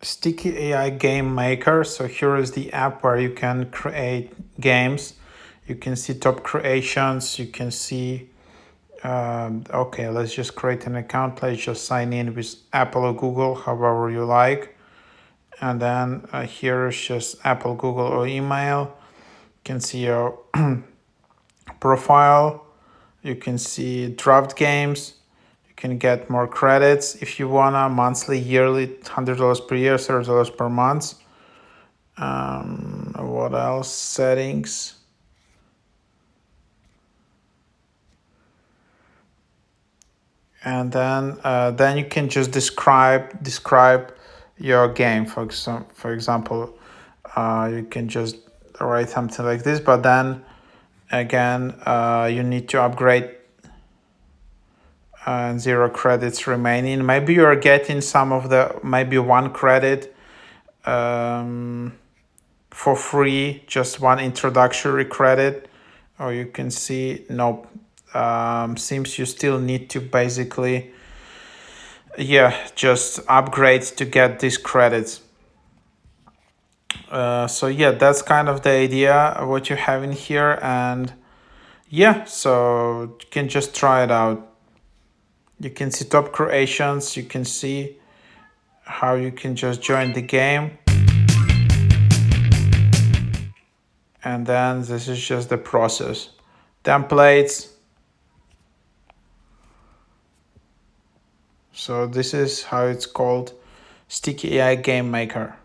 Sticky AI Game Maker. So here is the app where you can create games. You can see top creations. You can see, okay, let's just create an account. Let's just sign in with Apple or Google, however you like. And then here is just Apple, Google, or email. You can see your profile. You can see draft games. You can get more credits if you wanna, monthly, yearly, $100 per year, $30 per month. What else? Settings. And then you can just describe your game. For example, you can just write something like this, but then again, you need to upgrade, and 0 credits remaining. Maybe you're getting maybe 1 credit for free, just 1 introductory credit. Or you can see, nope, seems you still need to basically, just upgrade to get these credits. So yeah, that's kind of the idea of what you have in here. And yeah, so you can just try it out. You can see top creations. You can see how you can just join the game. And then this is just the process. Templates. So this is how it's called, Sticky AI Game Maker.